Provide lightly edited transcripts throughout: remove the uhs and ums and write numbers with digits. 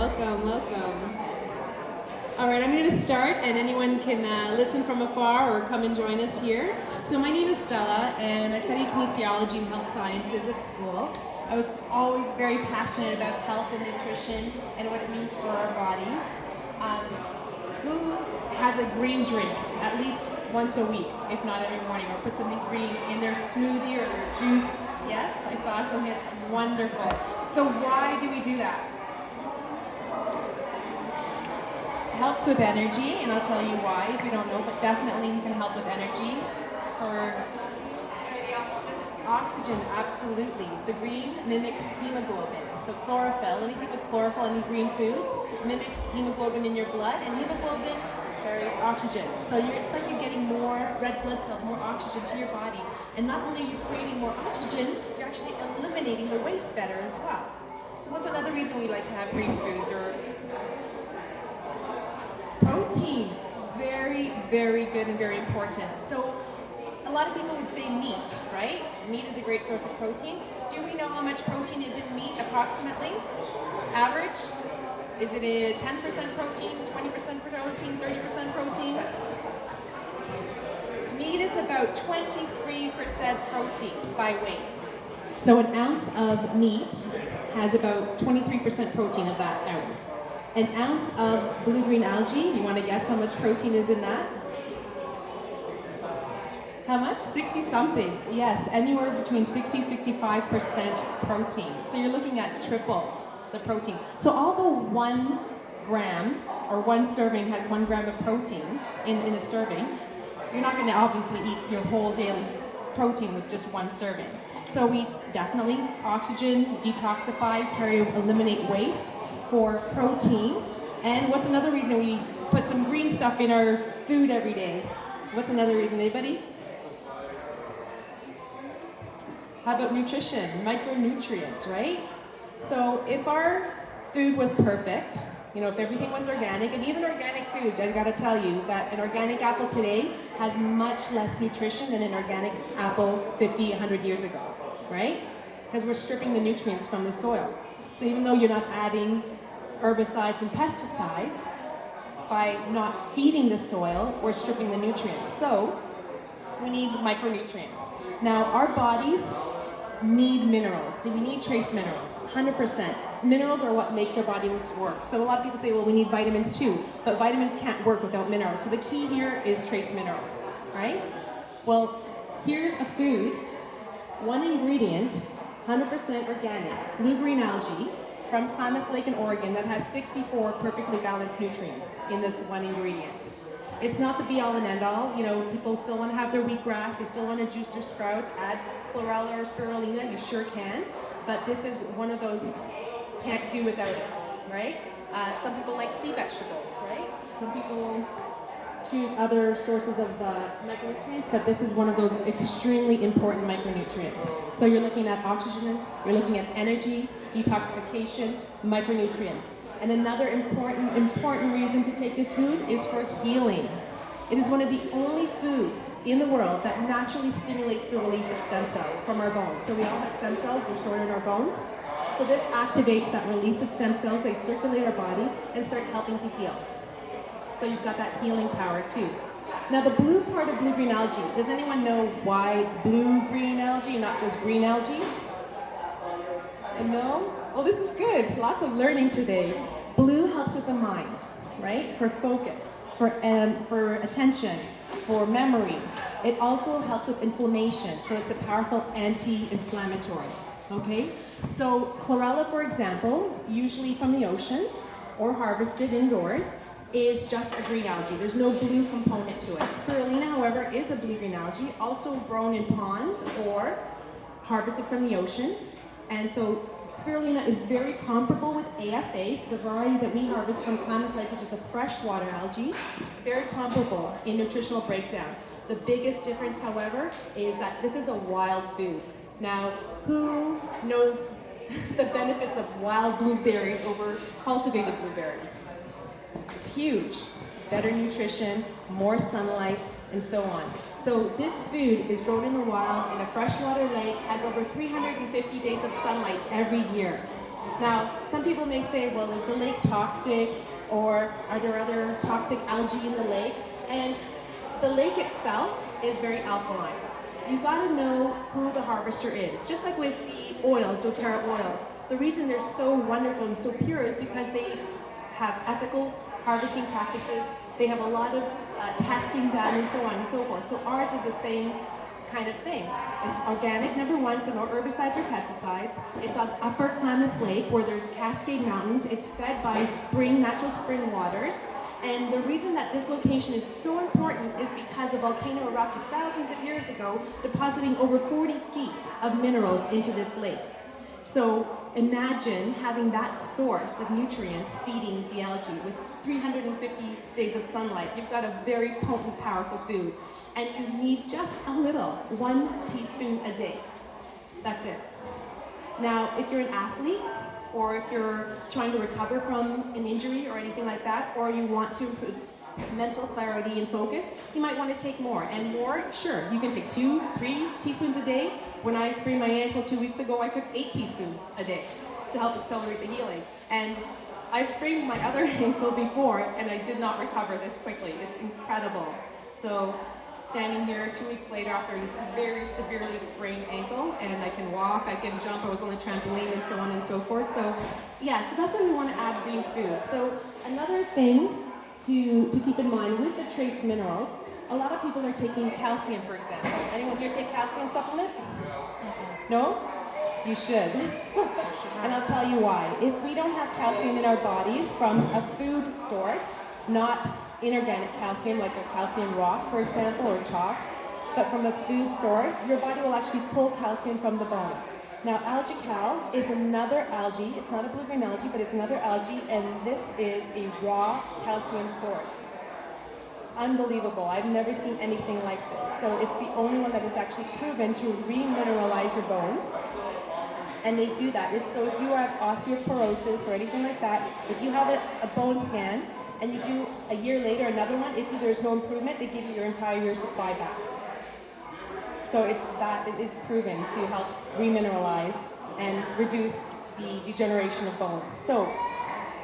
welcome, welcome. All right, I'm going to start, and anyone can listen from afar or come and join us here. So my name is Stella, and I studied kinesiology and health sciences at school. I was always very passionate about health and nutrition and what it means for our bodies. Who has a green drink at least once a week, if not every morning, or put something green in their smoothie or their juice? Yes, I saw some. Wonderful. So why do we do that? It helps with energy, and I'll tell you why if you don't know, but definitely can help with energy. For oxygen, absolutely. So green mimics hemoglobin. So chlorophyll, anything with chlorophyll, any green foods, mimics hemoglobin in your blood, and hemoglobin carries oxygen. So it's like you're getting more red blood cells, more oxygen to your body. And not only are you creating more oxygen, you're actually eliminating the waste better as well. So what's another reason we like to have green foods? Or protein. Very, very good and very important. So a lot of people would say meat, right? Meat is a great source of protein. Do we know how much protein is in meat approximately? Average? Is it a 10% protein, 20% protein, 30% protein? Meat is about 23% protein by weight. So an ounce of meat has about 23% protein of that ounce. An ounce of blue-green algae, you want to guess how much protein is in that? How much? 60-something. Yes, anywhere between 60-65% protein. So you're looking at triple the protein. So although 1 gram or 1 serving has 1 gram of protein in a serving, you're not going to obviously eat your whole daily protein with just 1 serving. So we definitely oxygen, detoxify, eliminate waste for protein. And what's another reason we put some green stuff in our food every day? What's another reason, anybody? How about nutrition, micronutrients, right? So if our food was perfect, if everything was organic, and even organic food, I gotta tell you that an organic apple today has much less nutrition than an organic apple 50, 100 years ago, right? Because we're stripping the nutrients from the soils. So even though you're not adding herbicides and pesticides, by not feeding the soil, we're stripping the nutrients. So we need micronutrients. Now our bodies need minerals. We need trace minerals, 100%. Minerals are what makes our body work. So a lot of people say, well, we need vitamins too, but vitamins can't work without minerals. So the key here is trace minerals, right? Well, here's a food, 1 ingredient, 100% organic, blue-green algae from Klamath Lake in Oregon that has 64 perfectly balanced nutrients in this 1 ingredient. It's not the be-all and end-all. People still want to have their wheatgrass. They still want to juice their sprouts. Add chlorella or spirulina. You sure can. But this is one of those can't do without it, right? Some people like sea vegetables, right? Some people choose other sources of micronutrients, but this is one of those extremely important micronutrients. So you're looking at oxygen, you're looking at energy, detoxification, micronutrients. And another important reason to take this food is for healing. It is one of the only foods in the world that naturally stimulates the release of stem cells from our bones. So we all have stem cells, they're stored in our bones. So this activates that release of stem cells, they circulate our body and start helping to heal. So you've got that healing power too. Now the blue part of blue-green algae, does anyone know why it's blue-green algae, not just green algae? No? Well, this is good. Lots of learning today. Blue helps with the mind, right? For focus, for attention, for memory. It also helps with inflammation, so it's a powerful anti-inflammatory, okay? So chlorella, for example, usually from the ocean or harvested indoors, is just a green algae. There's no blue component to it. Spirulina, however, is a blue-green algae, also grown in ponds or harvested from the ocean. And so spirulina is very comparable with AFA, so the variety that we harvest from Klamath Lake, which is a freshwater algae, very comparable in nutritional breakdown. The biggest difference, however, is that this is a wild food. Now, who knows the benefits of wild blueberries over cultivated blueberries? It's huge. Better nutrition, more sunlight, and so on. So this food is grown in the wild in a freshwater lake, has over 350 days of sunlight every year. Now, some people may say, well, is the lake toxic, or are there other toxic algae in the lake? And the lake itself is very alkaline. You've got to know who the harvester is. Just like with the oils, doTERRA oils, the reason they're so wonderful and so pure is because they have ethical harvesting practices. They have a lot of testing done and so on and so forth. So ours is the same kind of thing. It's organic, number one, so no herbicides or pesticides. It's on Upper Klamath Lake where there's Cascade Mountains. It's fed by natural spring waters. And the reason that this location is so important is because a volcano erupted thousands of years ago, depositing over 40 feet of minerals into this lake. So imagine having that source of nutrients feeding the algae with 350 days of sunlight. You've got a very potent, powerful food. And you need just a little, 1 teaspoon a day. That's it. Now, if you're an athlete, or if you're trying to recover from an injury or anything like that, or you want to improve mental clarity and focus, you might want to take more. And more, sure, you can take 2, 3 teaspoons a day. When I sprained my ankle 2 weeks ago, I took 8 teaspoons a day to help accelerate the healing. And I've sprained my other ankle before, and I did not recover this quickly. It's incredible. So standing here 2 weeks later after a very severely sprained ankle, and I can walk, I can jump, I was on the trampoline and so on and so forth. So yeah, so that's why we want to add green food. So another thing to keep in mind with the trace minerals, a lot of people are taking calcium, for example. Anyone here take calcium supplement? No? You should. And I'll tell you why. If we don't have calcium in our bodies from a food source, not inorganic calcium, like a calcium rock, for example, or chalk, but from a food source, your body will actually pull calcium from the bones. Now, Algae is another algae. It's not a blue-green algae, but it's another algae, and this is a raw calcium source. Unbelievable. I've never seen anything like this. So it's the only one that is actually proven to remineralize your bones. And they do that. If you have osteoporosis or anything like that, if you have a bone scan, and you do a year later another one, if there's no improvement, they give you your entire year's supply back. So it's proven to help remineralize and reduce the degeneration of bones. So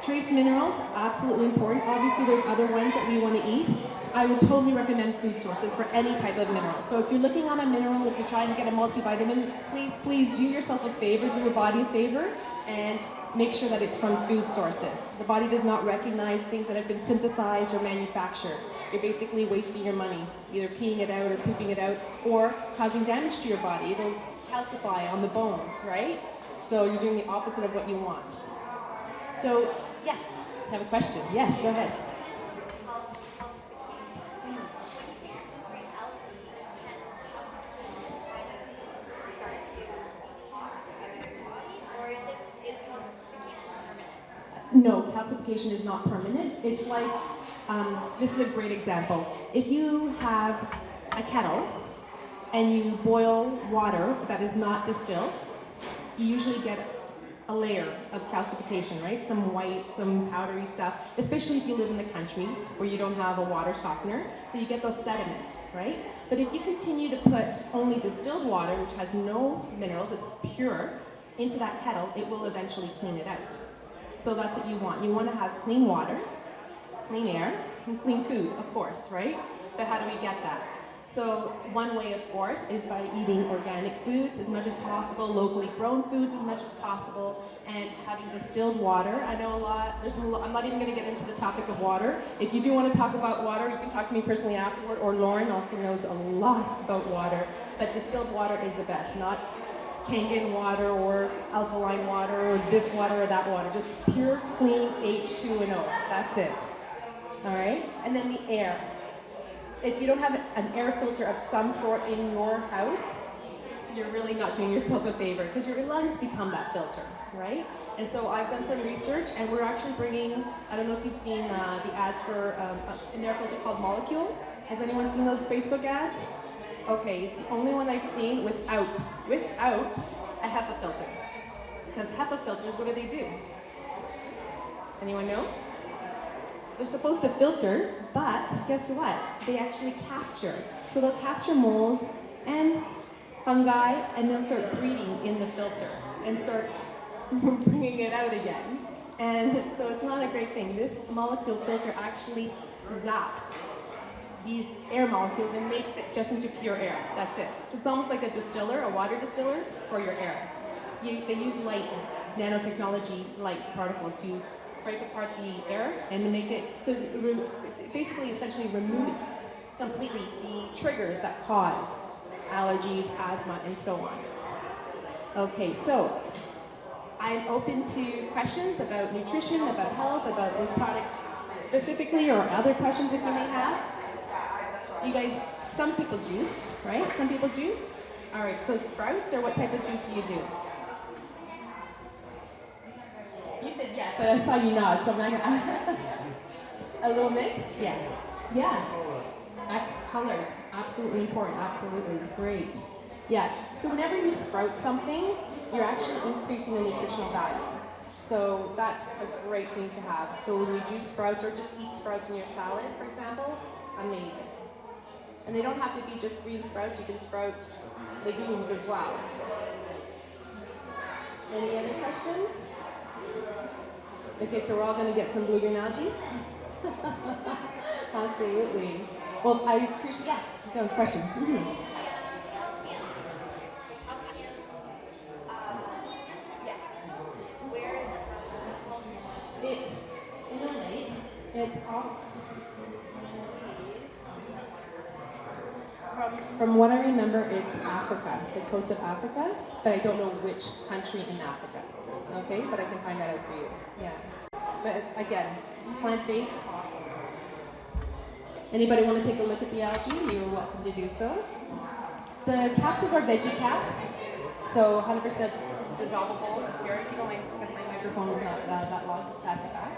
trace minerals, absolutely important. Obviously there's other ones that we want to eat. I would totally recommend food sources for any type of mineral. So if you're looking on a mineral, if you're trying to get a multivitamin, please do yourself a favor, do your body a favor, and make sure that it's from food sources. The body does not recognize things that have been synthesized or manufactured. You're basically wasting your money, either peeing it out or pooping it out, or causing damage to your body. It'll calcify on the bones, right? So you're doing the opposite of what you want. So, yes, I have a question. Yes, go ahead. No, calcification is not permanent. It's like, this is a great example. If you have a kettle and you boil water that is not distilled, you usually get a layer of calcification, right? Some white, some powdery stuff, especially if you live in the country where you don't have a water softener. So you get those sediments, right? But if you continue to put only distilled water, which has no minerals, it's pure, into that kettle, it will eventually clean it out. So that's what you want. You want to have clean water, clean air, and clean food, of course, right? But how do we get that? So one way, of course, is by eating organic foods as much as possible, locally grown foods as much as possible, and having distilled water. I know I'm not even going to get into the topic of water. If you do want to talk about water, you can talk to me personally afterward, or Loren also knows a lot about water. But distilled water is the best, not Kangen water or alkaline water or this water or that water. Just pure, clean H2O. That's it. All right? And then the air. If you don't have an air filter of some sort in your house, you're really not doing yourself a favor because your lungs become that filter, right? And so I've done some research, and we're actually bringing, I don't know if you've seen the ads for an air filter called Molecule. Has anyone seen those Facebook ads? Okay, it's the only one I've seen without a HEPA filter. Because HEPA filters, what do? Anyone know? They're supposed to filter, but guess what? They actually capture. So they'll capture molds and fungi, and they'll start breeding in the filter and start bringing it out again. And so it's not a great thing. This molecule filter actually zaps these air molecules and makes it just into pure air. That's it. So it's almost like a distiller, a water distiller for your air. They use light, nanotechnology, light particles to break apart the air and make it, so it's basically essentially removing completely the triggers that cause allergies, asthma, and so on. Okay, so I'm open to questions about nutrition, about health, about this product specifically, or other questions if you may have. Do you guys, some people juice, right? Some people juice? All right, so sprouts, or what type of juice do you do? You said yes, I saw you nod, so I'm not gonna. A little mix? Yeah. Yeah. Colors, absolutely important, absolutely, great. Yeah, so whenever you sprout something, you're actually increasing the nutritional value. So that's a great thing to have. So when you juice sprouts or just eat sprouts in your salad, for example, amazing. And they don't have to be just green sprouts, you can sprout legumes as well. Any other questions? Okay, so we're all gonna get some blue-green algae? Absolutely. Well, I appreciate, yes, go, question. Mm-hmm. It's in a lake. It's off. From what I remember, it's Africa, the coast of Africa, but I don't know which country in Africa. Okay, but I can find that out for you. Yeah. But again, plant-based, awesome. Anybody want to take a look at the algae? You're welcome to do so. The capsules are veggie caps, so 100% dissolvable. Here, if you don't mind, because my microphone is not that long, just pass it back.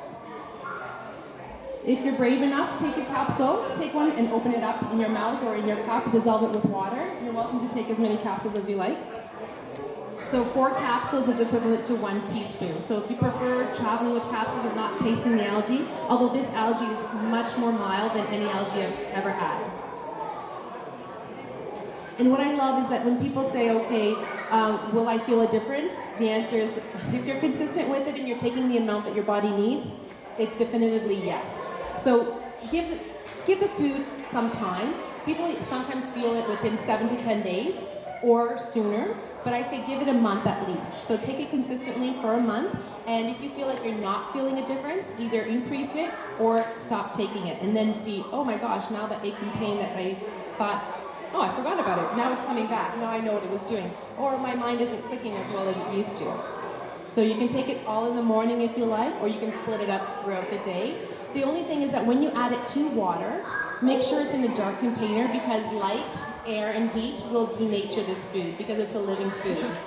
If you're brave enough, take a capsule, take one and open it up in your mouth or in your cup, dissolve it with water. You're welcome to take as many capsules as you like. So 4 capsules is equivalent to 1 teaspoon. So if you prefer traveling with capsules and not tasting the algae, although this algae is much more mild than any algae I've ever had. And what I love is that when people say, okay, will I feel a difference? The answer is, if you're consistent with it and you're taking the amount that your body needs, it's definitively yes. So give the food some time. People sometimes feel it within 7 to 10 days or sooner, but I say give it a month at least. So take it consistently for a month, and if you feel like you're not feeling a difference, either increase it or stop taking it, and then see, oh my gosh, now that aching pain that I thought, oh, I forgot about it, now it's coming back, now I know what it was doing. Or my mind isn't clicking as well as it used to. So you can take it all in the morning if you like, or you can split it up throughout the day. The only thing is that when you add it to water, make sure it's in a dark container, because light, air, and heat will denature this food because it's a living food.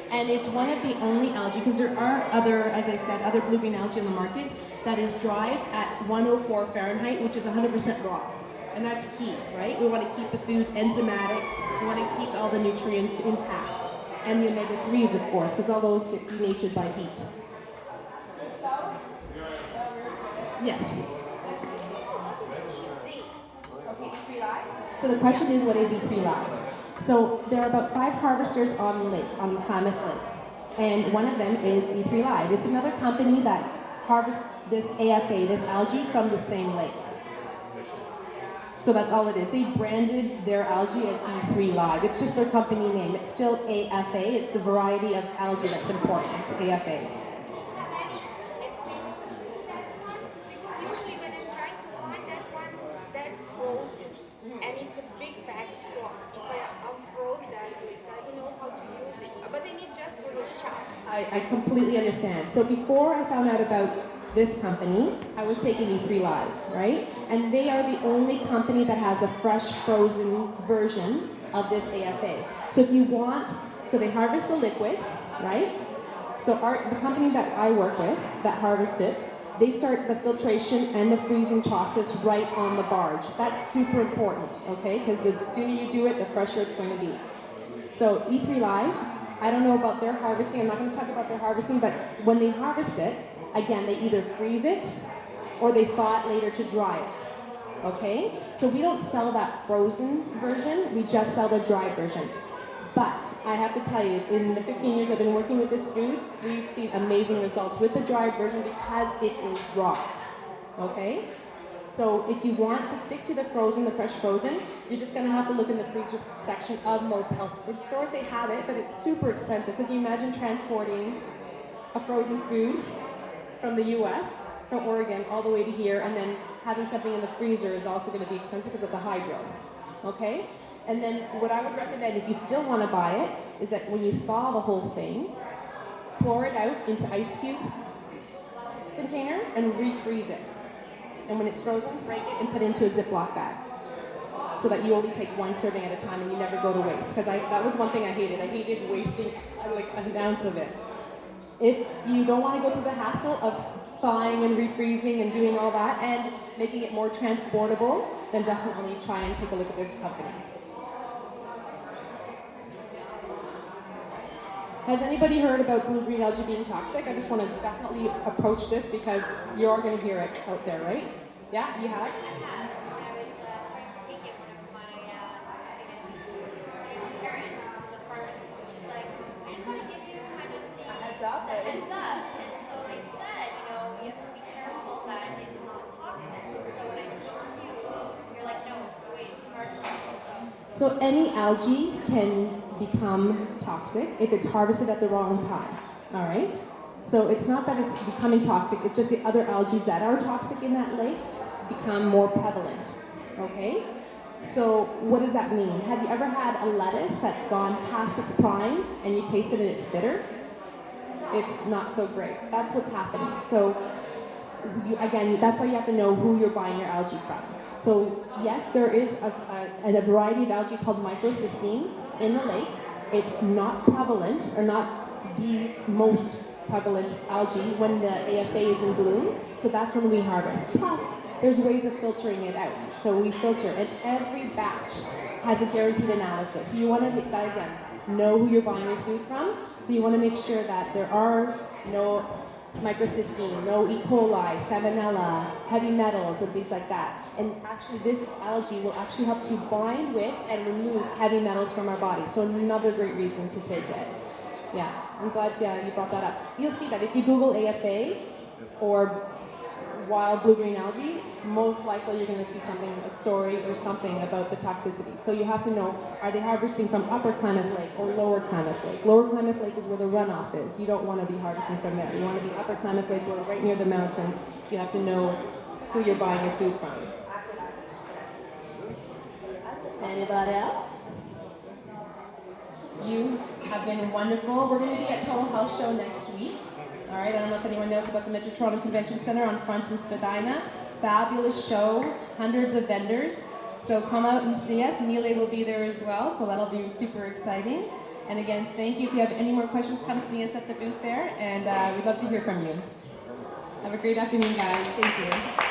And it's one of the only algae, because there are other, as I said, other blue-green algae in the market that is dried at 104 Fahrenheit, which is 100% raw. And that's key, right? We want to keep the food enzymatic, we want to keep all the nutrients intact. And the omega-3s, of course, because all those get denatured by heat. Yes. Okay, E3 Live. So the question is, what is E3 Live? So there are about 5 harvesters on the lake, on Klamath Lake, and one of them is E3 Live. It's another company that harvests this AFA, this algae, from the same lake. So that's all it is. They branded their algae as E3 Live. It's just their company name. It's still AFA. It's the variety of algae that's important. It's AFA. Usually when I'm trying to find that one, that's frozen. And it's a big package, so if I unfroze that, like, I don't know how to use it. But I need just for the shot. I completely understand. So before I found out about this company, I was taking E3 Live, right? And they are the only company that has a fresh frozen version of this AFA. So if you want, so they harvest the liquid, right? So the company that I work with that harvests it, they start the filtration and the freezing process right on the barge. That's super important, okay? Because the sooner you do it, the fresher it's going to be. So E3 Live, I don't know about their harvesting. I'm not going to talk about their harvesting, but when they harvest it, again, they either freeze it or they thaw it later to dry it, okay? So we don't sell that frozen version, we just sell the dry version. But I have to tell you, in the 15 years I've been working with this food, we've seen amazing results with the dried version because it is raw. Okay? So if you want to stick to the frozen, the fresh frozen, you're just going to have to look in the freezer section of most health food stores. They have it, but it's super expensive because you imagine transporting a frozen food from the US, from Oregon, all the way to here, and then having something in the freezer is also going to be expensive because of the hydro. Okay? And then what I would recommend, if you still want to buy it, is that when you thaw the whole thing, pour it out into ice cube container and refreeze it. And when it's frozen, break it and put it into a Ziploc bag so that you only take one serving at a time and you never go to waste. Because that was one thing I hated. I hated wasting like an ounce of it. If you don't want to go through the hassle of thawing and refreezing and doing all that and making it more transportable, then definitely try and take a look at this company. Has anybody heard about blue-green algae being toxic? I just want to definitely approach this because you're going to hear it out there, right? Yeah, you have? I have. When I was starting to take it, one of my students' parents is a pharmacist, and she's like, I just want to give you kind of the heads up. And so they said, you have to be careful that it's not toxic. So when I spoke to you, you're like, no, it's the way it's harvested. So any algae can become toxic if it's harvested at the wrong time, all right? So it's not that it's becoming toxic, it's just the other algae that are toxic in that lake become more prevalent, okay? So what does that mean? Have you ever had a lettuce that's gone past its prime and you taste it and it's bitter? It's not so great. That's what's happening. So again, that's why you have to know who you're buying your algae from. So yes, there is a variety of algae called microcystine in the lake. It's not prevalent, or not the most prevalent algae when the AFA is in bloom. So that's when we harvest. Plus, there's ways of filtering it out. So we filter, and every batch has a guaranteed analysis. So you want to, again, know who you're buying your food from. So you want to make sure that there are no microcystine, no E. coli, salmonella, heavy metals, and things like that. And actually, this algae will actually help to bind with and remove heavy metals from our body. So another great reason to take it. Yeah, I'm glad you brought that up. You'll see that if you Google AFA or wild blue-green algae, most likely you're going to see something, a story or something about the toxicity. So you have to know, are they harvesting from Upper Klamath Lake or Lower Klamath Lake? Lower Klamath Lake is where the runoff is. You don't want to be harvesting from there. You want to be Upper Klamath Lake, where right near the mountains. You have to know who you're buying your food from. Anybody else? You have been wonderful. We're going to be at Total Health Show next week. All right, I don't know if anyone knows about the Metro Toronto Convention Center on Front in Spadina. Fabulous show, hundreds of vendors. So come out and see us. Mile will be there as well, so that'll be super exciting. And again, thank you. If you have any more questions, come see us at the booth there, and we'd love to hear from you. Have a great afternoon, guys. Thank you.